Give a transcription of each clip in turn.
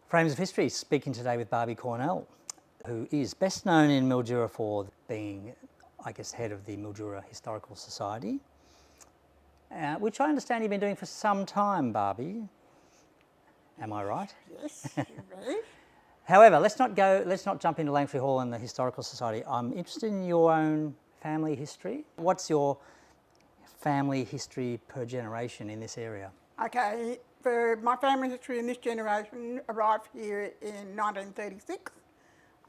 Frames of History, speaking today with Barbie Cornell, who is best known in Mildura for being, I guess, head of the Mildura Historical Society, which I understand you've been doing for some time, Barbie. Am I right? Yes, you're right. However, let's not jump into Langtree Hall and the Historical Society. I'm interested in your own family history. What's your family history per generation in this area? Okay, for my family history in this generation arrived here in 1936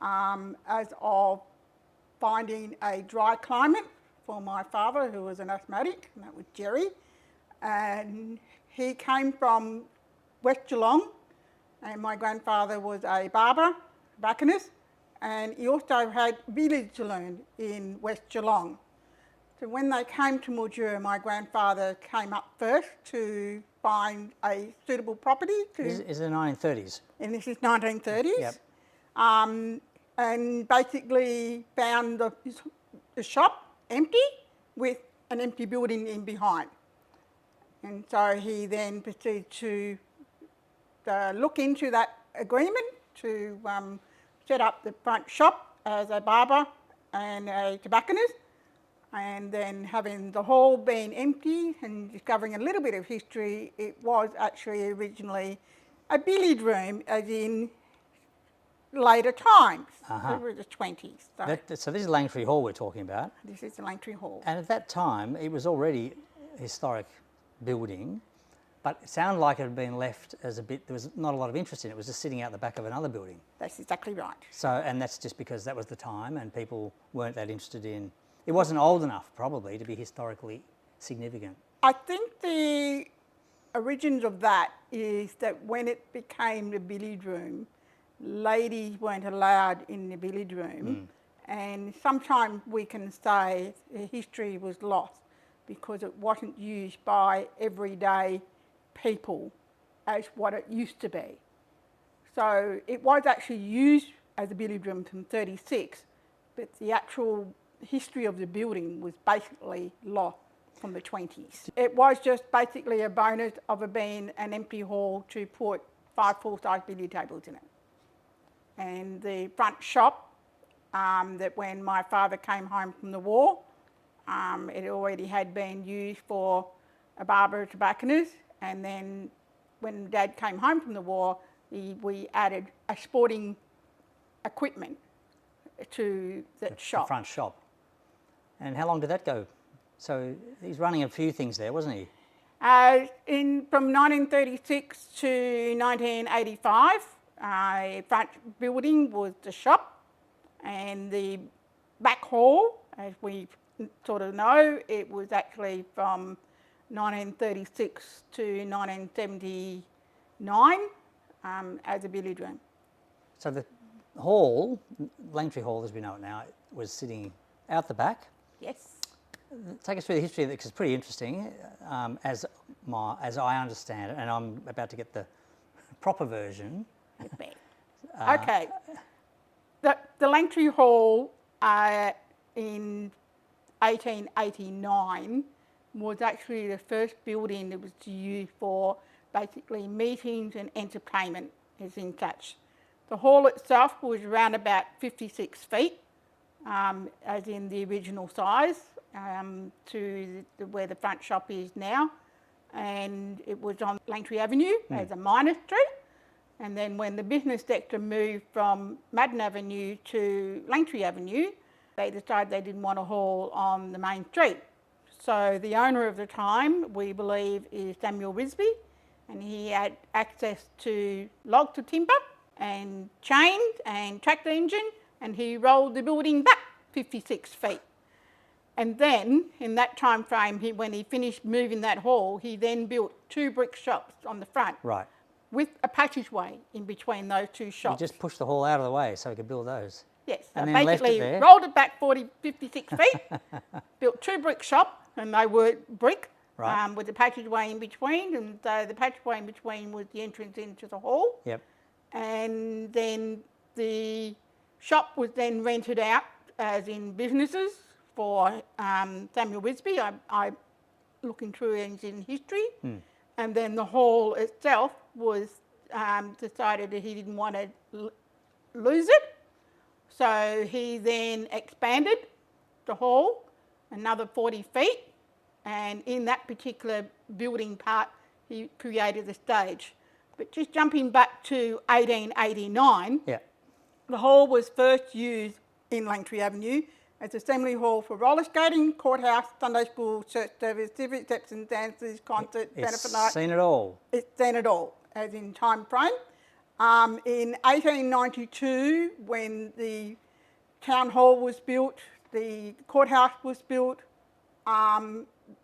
as of finding a dry climate for my father, who was an asthmatic, and that was Jerry. And he came from West Geelong, and my grandfather was a barber, tobacconist, and he also had village saloon in West Geelong. So when they came to Mildura, my grandfather came up first to find a suitable property. Is it the 1930s? And this is 1930s. Yep. And basically found the shop empty with an empty building in behind. And so he then proceeded to look into that agreement to set up the front shop as a barber and a tobacconist. And then having the hall being empty and discovering a little bit of history, it was actually originally a billiard room, as in later times, over the 20s. So this is Langtree Hall we're talking about. This is the Langtree Hall. And at that time, it was already a historic building, but it sounded like it had been left as there was not a lot of interest in it. It was just sitting out the back of another building. That's exactly right. So, and that's just because that was the time and people weren't that interested in. It wasn't old enough, probably, to be historically significant. I think the origins of that is that when it became the billiard room, ladies weren't allowed in the billiard room, and sometimes we can say the history was lost because it wasn't used by everyday people as what it used to be. So it was actually used as a billiard room from 36, but the actual history of the building was basically lost from the 20s. It was just basically a bonus of it being an empty hall to put 5 full-size billiard tables in it. And the front shop, that when my father came home from the war, it already had been used for a barber tobacconist, and then when Dad came home from the war, we added a sporting equipment to that shop. The front shop. And how long did that go? So he's running a few things there, wasn't he? From 1936 to 1985, front building was the shop, and the back hall, as we sort of know, it was actually from 1936 to 1979 as a billiard room. So the hall, Langtree Hall as we know it now, was sitting out the back. Yes. Take us through the history of it, because it's pretty interesting, as I understand it, and I'm about to get the proper version. Okay. The Langtree Hall in 1889 was actually the first building that was used for basically meetings and entertainment as in such. The hall itself was around about 56 feet, as in the original size, to where the front shop is now. And it was on Langtree Avenue as a minor street. And then when the business sector moved from Madden Avenue to Langtree Avenue, they decided they didn't want a hall on the main street. So the owner of the time, we believe, is Samuel Risby, and he had access to log to timber and chains and tractor engine, and he rolled the building back 56 feet. And then, in that time frame, when he finished moving that hall, he then built 2 brick shops on the front. Right. With a passageway in between those 2 shops. He just pushed the hall out of the way so he could build those. Yes, and so then basically left it there. Rolled it back 56 feet, built 2 brick shops, and they were brick, right. With a passageway in between, and so the passageway in between was the entrance into the hall. Yep. And then the shop was then rented out as in businesses for Samuel Risby. I looking through things in history. And then the hall itself was decided that he didn't want to lose it. So he then expanded the hall another 40 feet, and in that particular building part, he created the stage. But just jumping back to 1889, Yeah. the hall was first used in Langtree Avenue as assembly hall for roller skating, courthouse, Sunday school, church service, civic receptions, dances, concerts, benefit night. It's seen it all. It's seen it all, as in time frame. In 1892, when the town hall was built, the courthouse was built,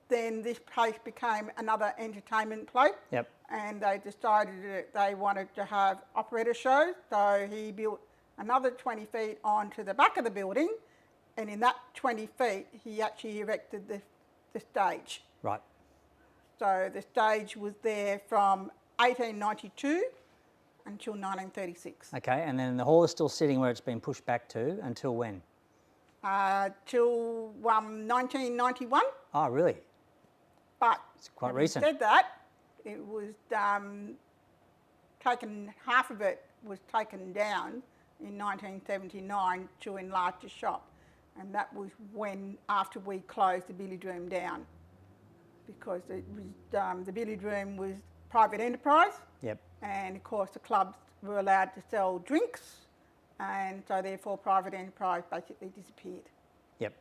then this place became another entertainment place. Yep. And they decided that they wanted to have operator shows, so he built another 20 feet onto the back of the building, and in that 20 feet he actually erected the stage. Right. So the stage was there from 1892 until 1936. Okay, and then the hall is still sitting where it's been pushed back to until when? Till 1991. Oh, really? But It's quite having recent. said that, it was half of it was taken down in 1979 to enlarge the shop, and that was when, after we closed the billiard room down, because it was the billiard room was private enterprise. Yep. And of course the clubs were allowed to sell drinks, and so therefore private enterprise basically disappeared. Yep.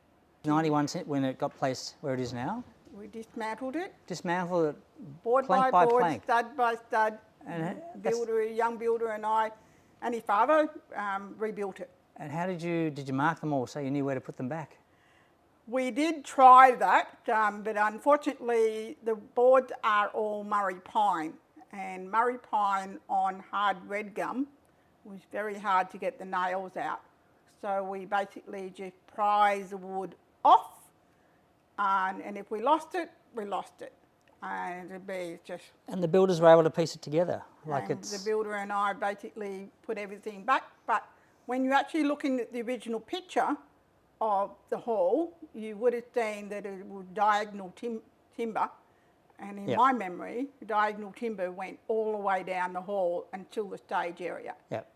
91 when it got placed where it is now? We dismantled it, Dismantled it board plank by by board, plank. stud by stud. And Builder, a young builder, and I, and his father, rebuilt it. And how did you mark them all so you knew where to put them back? We did try that, but unfortunately the boards are all Murray pine, and Murray pine on hard red gum was very hard to get the nails out. So we basically just prise the wood off, and if we lost it, we lost it. And it'd be just... And the builders were able to piece it together. Like and the builder and I basically put everything back, but when you're actually looking at the original picture of the hall, you would have seen that it was diagonal timber, and in Yep. my memory, the diagonal timber went all the way down the hall until the stage area. Yep.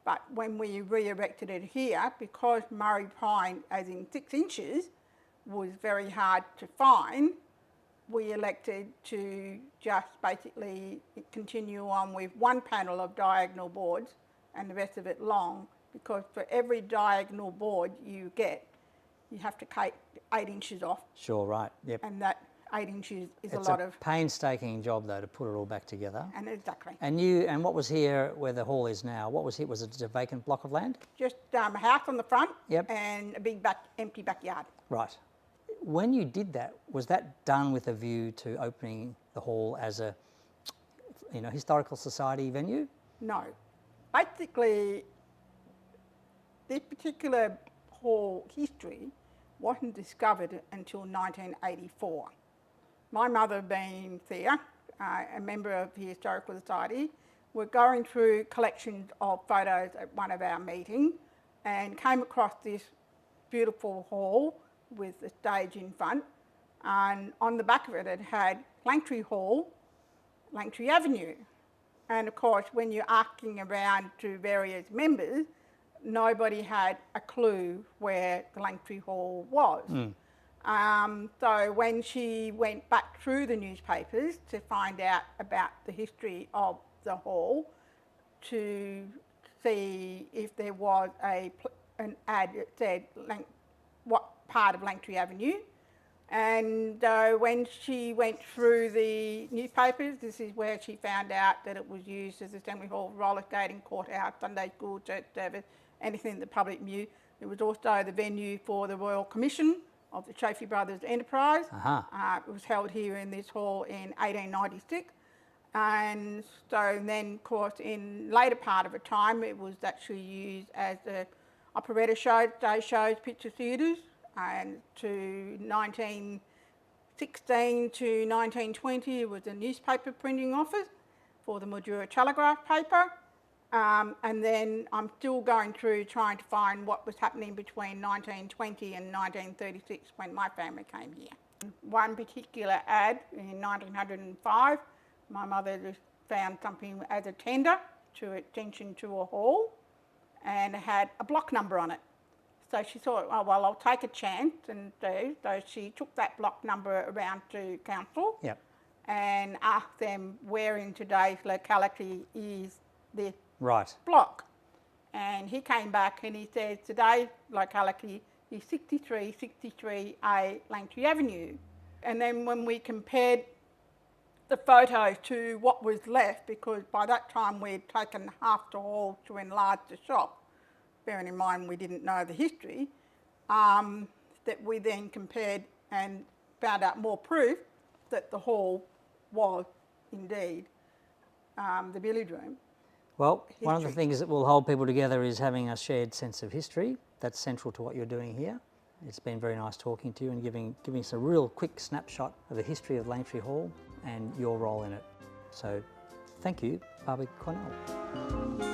But when we re-erected it here, because Murray pine, as in 6 inches, was very hard to find, we elected to just basically continue on with one panel of diagonal boards and the rest of it long, because for every diagonal board you get, you have to take 8 inches off, Sure, right. Yep. and that 8 inches is It's a lot of... painstaking job though to put it all back together. And exactly. And what was here where the hall is now? What was here? Was it a vacant block of land? Just a house on the front. Yep. And a big empty backyard. Right. When you did that, was that done with a view to opening the hall as a, historical society venue? No. Basically, this particular hall history wasn't discovered until 1984. My mother being there, a member of the Historical Society, were going through collections of photos at one of our meetings and came across this beautiful hall with the stage in front, and on the back of it it had Langtree Hall, Langtree Avenue. And of course when you're asking around to various members, nobody had a clue where the Langtree Hall was. So when she went back through the newspapers to find out about the history of the hall, to see if there was an ad that said what part of Langtree Avenue, and when she went through the newspapers, this is where she found out that it was used as assembly hall, roller skating, courthouse, Sunday school, church service, anything the public knew. It was also the venue for the Royal Commission of the Chaffey Brothers Enterprise. It was held here in this hall in 1896. And so then, of course, in later part of the time, it was actually used as the operetta shows, day shows, picture theatres, and to 1916 to 1920 it was a newspaper printing office for the Mildura Telegraph paper. And then I'm still going through trying to find what was happening between 1920 and 1936 when my family came here. One particular ad in 1905, my mother just found something as a tender to extension to a hall, and it had a block number on it. So she thought, oh, well, I'll take a chance and do. So she took that block number around to council Yep. and asked them where in today's locality is this Right. block. And he came back and he said today's locality is 6363A Langtree Avenue. And then when we compared the photo to what was left, because by that time we'd taken half the hall to enlarge the shop, bearing in mind we didn't know the history, that we then compared and found out more proof that the hall was indeed the billiard room. Well, one of the History. things that will hold people together is having a shared sense of history. That's central to what you're doing here. It's been very nice talking to you and giving us a real quick snapshot of the history of Langtree Hall and your role in it. So thank you, Barbie Cornell.